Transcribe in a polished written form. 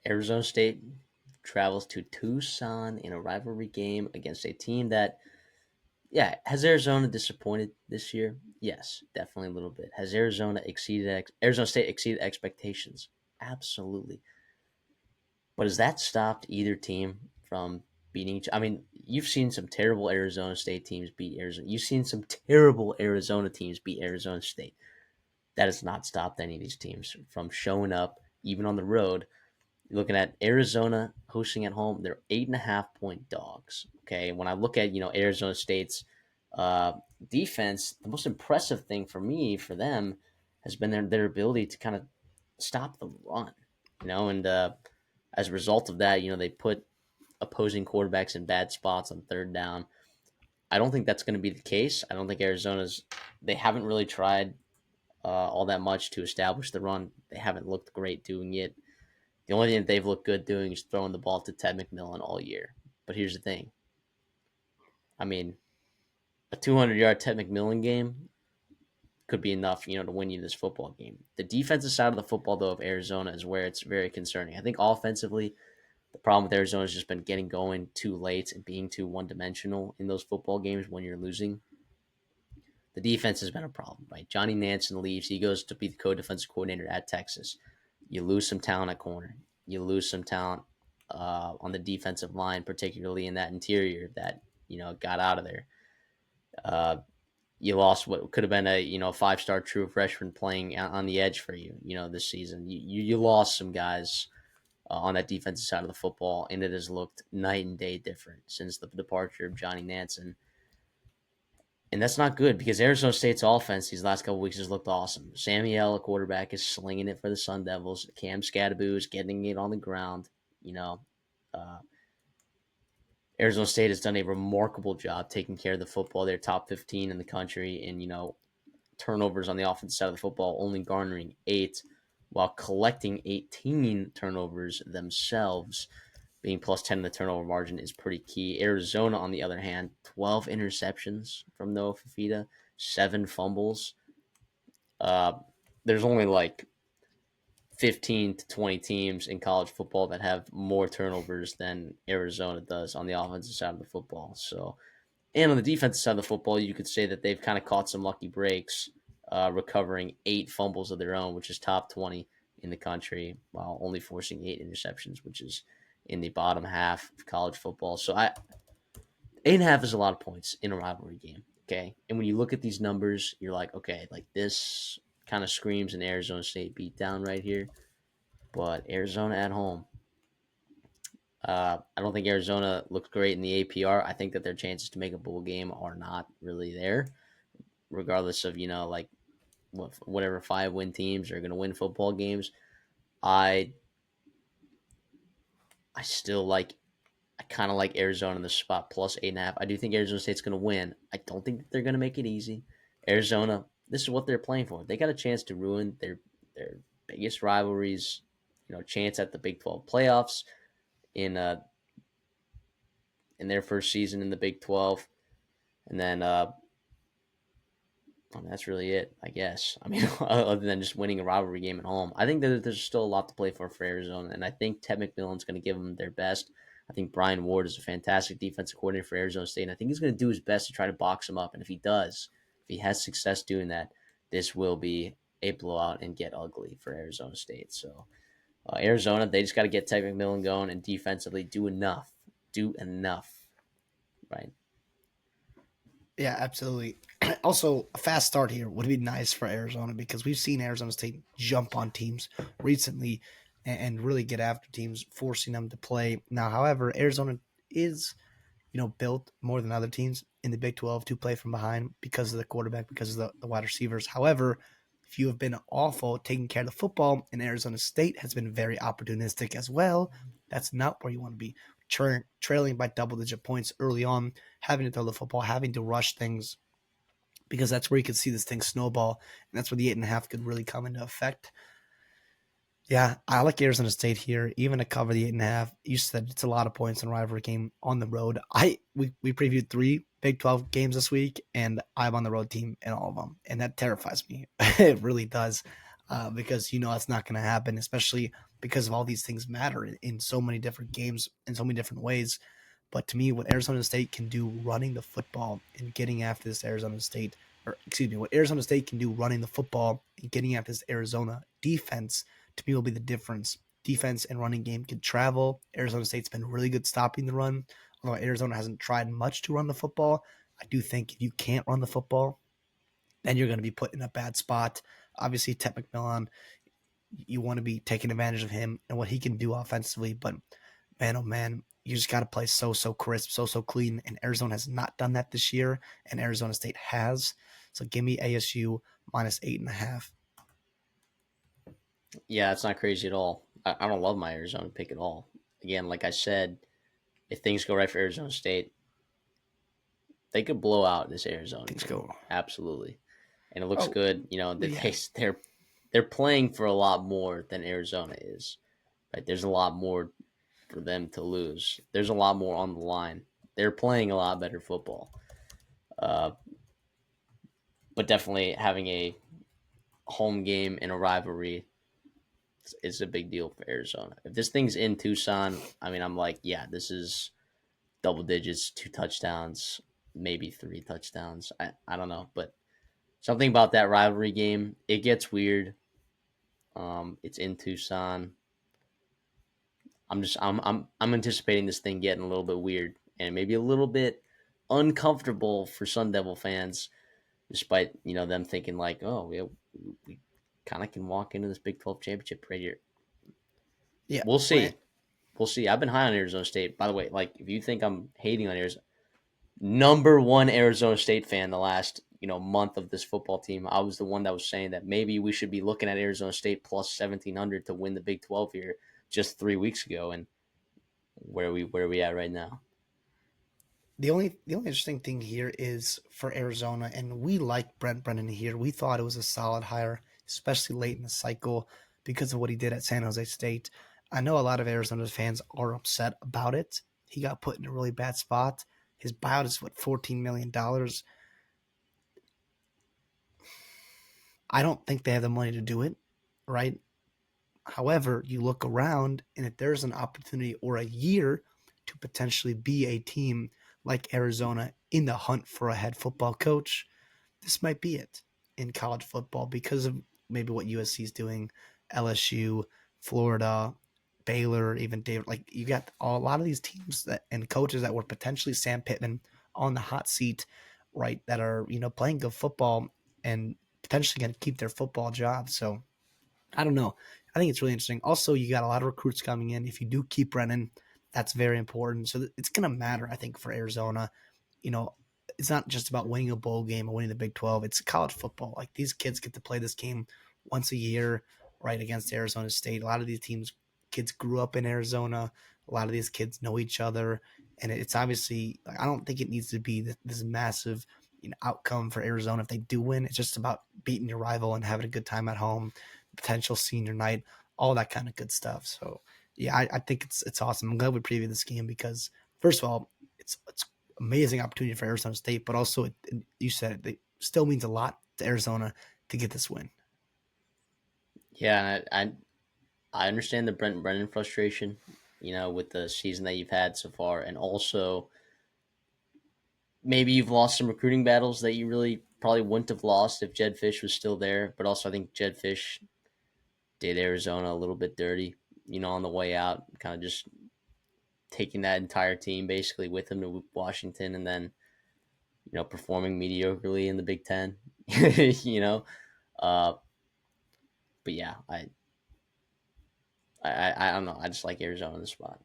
Arizona State travels to Tucson in a rivalry game against a team that, yeah, has Arizona disappointed this year? Yes, definitely a little bit. Has Arizona State exceeded expectations? Absolutely. But has that stopped either team from beating I mean, you've seen some terrible Arizona State teams beat Arizona. You've seen some terrible Arizona teams beat Arizona State. That has not stopped any of these teams from showing up, even on the road. You're looking at Arizona hosting at home, they're 8.5 point dogs. Okay, when I look at Arizona State's uh, defense, the most impressive thing for me for them has been their ability to kind of stop the run. And as a result of that, they put opposing quarterbacks in bad spots on third down. I don't think that's going to be the case. I don't think they haven't really tried all that much to establish the run. They haven't looked great doing it. The only thing that they've looked good doing is throwing the ball to Ted McMillan all year. But here's the thing. I mean, a 200-yard Ted McMillan game could be enough, to win you this football game. The defensive side of the football, though, of Arizona is where it's very concerning. I think offensively, the problem with Arizona has just been getting going too late and being too one-dimensional in those football games when you're losing. The defense has been a problem, right? Johnny Nansen leaves. He goes to be the co-defensive coordinator at Texas. You lose some talent at corner. You lose some talent on the defensive line, particularly in that interior that got out of there. Uh, you lost what could have been a 5-star true freshman playing on the edge for you this season. You lost some guys on that defensive side of the football, and it has looked night and day different since the departure of Johnny Nansen. And that's not good because Arizona State's offense these last couple weeks has looked awesome. Samuel, a quarterback, is slinging it for the Sun Devils. Cam Scadaboo is getting it on the ground. You know, uh, Arizona State has done a remarkable job taking care of the football. They're top 15 in the country, and turnovers on the offensive side of the football, only garnering 8, while collecting 18 turnovers themselves. Being plus 10 in the turnover margin is pretty key. Arizona, on the other hand, 12 interceptions from Noah Fafita, 7 fumbles. Uh, there's only like 15 to 20 teams in college football that have more turnovers than Arizona does on the offensive side of the football. So, and on the defensive side of the football, you could say that they've kind of caught some lucky breaks, recovering 8 fumbles of their own, which is top 20 in the country, while only forcing 8 interceptions, which is in the bottom half of college football. So 8.5 is a lot of points in a rivalry game. Okay. And when you look at these numbers, you're like, okay, like this kind of screams an Arizona State beatdown right here. But Arizona at home, I don't think Arizona looks great in the APR. I think that their chances to make a bowl game are not really there, regardless of like whatever 5-win teams are going to win football games. I I still like I kind of like Arizona in the spot plus 8.5. I do think Arizona State's going to win. I don't think that they're going to make it easy. Arizona, this is what they're playing for. They got a chance to ruin their biggest rivalries. Chance at the Big 12 playoffs in uh in their first season in the Big 12, and then that's really it, I guess. I mean, other than just winning a rivalry game at home, I think that there's still a lot to play for Arizona, and I think Ted McMillan's going to give them their best. I think Brian Ward is a fantastic defensive coordinator for Arizona State, and I think he's going to do his best to try to box them up. And if he does, if he has success doing that, this will be a blowout and get ugly for Arizona State. So Arizona, they just got to get Ted McMillan going and defensively do enough, right? Yeah, absolutely. Also, a fast start here would be nice for Arizona because we've seen Arizona State jump on teams recently and really get after teams, forcing them to play. Now, however, Arizona is, built more than other teams in the Big 12 to play from behind because of the quarterback, because of the wide receivers. However, if you have been awful taking care of the football, and Arizona State has been very opportunistic as well, that's not where you want to be. Trailing by double-digit points early on, having to throw the football, having to rush things, because that's where you could see this thing snowball, and that's where the 8.5 could really come into effect. Yeah, I like Arizona State here, even to cover the 8.5. You said it's a lot of points in a rivalry game on the road. We previewed 3 Big 12 games this week, and I'm on the road team in all of them, and that terrifies me. It really does. because that's not going to happen, especially because of all these things matter in so many different games in so many different ways. But to me, what Arizona State can do running the football and getting after this Arizona State, or excuse me, what Arizona State can do running the football and getting after this Arizona defense, to me will be the difference. Defense and running game can travel. Arizona State's been really good stopping the run, although Arizona hasn't tried much to run the football. I do think if you can't run the football, then you're going to be put in a bad spot. Obviously, Ted McMillan, you want to be taking advantage of him and what he can do offensively. But man, oh man, you just got to play so crisp, so clean. And Arizona has not done that this year, and Arizona State has. So give me ASU minus 8.5. Yeah, it's not crazy at all. I don't love my Arizona pick at all. Again, like I said, if things go right for Arizona State, they could blow out this Arizona Things team. go. Absolutely. And it looks Oh good. That yeah, they're playing for a lot more than Arizona is. Right? There's a lot more for them to lose. There's a lot more on the line. They're playing a lot better football. Uh, but definitely having a home game in a rivalry is a big deal for Arizona. If this thing's in Tucson, I mean, I'm like, yeah, this is double digits, 2 touchdowns, maybe 3 touchdowns. I don't know, but something about that rivalry game, it gets weird. It's in Tucson. I'm anticipating this thing getting a little bit weird and maybe a little bit uncomfortable for Sun Devil fans, despite them thinking like, oh, we kind of can walk into this Big 12 championship right here. yeah. We'll Well, see. We'll see. I've been high on Arizona State. By the way, like if you think I'm hating on Arizona, number one Arizona State fan the last month of this football team. I was the one that was saying that maybe we should be looking at Arizona State plus 1,700 to win the Big 12 here just 3 weeks ago, and where are we at right now? the only interesting thing here is for Arizona, and we like Brent Brennan here. We thought it was a solid hire, especially late in the cycle because of what he did at San Jose State. I know a lot of Arizona fans are upset about it. He got put in a really bad spot. His buyout is what, $14 million. I don't think they have the money to do it, right? However, you look around, and if there's an opportunity or a year to potentially be a team like Arizona in the hunt for a head football coach, this might be it in college football because of maybe what USC is doing, LSU, Florida, Baylor, even David. Like you got a lot of these teams that and coaches that were potentially Sam Pittman on the hot seat, right? That are playing good football and potentially going to keep their football job. So I don't know. I think it's really interesting. Also, you got a lot of recruits coming in. If you do keep Brennan, that's very important. So it's going to matter, I think, for Arizona. You know, it's not just about winning a bowl game or winning the Big 12. It's college football. Like these kids get to play this game once a year, right, against Arizona State. A lot of these kids grew up in Arizona. A lot of these kids know each other. And it's obviously, like, I don't think it needs to be this massive outcome for Arizona if they do win. It's just about beating your rival and having a good time at home, potential senior night, all that kind of good stuff. So yeah, I think it's awesome. I'm glad we previewed this game because first of all, it's amazing opportunity for Arizona State, but also you said it still means a lot to Arizona to get this win. Yeah, I understand the Brent Brennan frustration, with the season that you've had so far, and also maybe you've lost some recruiting battles that you really probably wouldn't have lost if Jed Fish was still there. But also, I think Jed Fish did Arizona a little bit dirty, on the way out, kind of just taking that entire team basically with him to Washington, and then performing mediocrely in the Big Ten. you know, uh, but yeah, I don't know. I just like Arizona in the spot.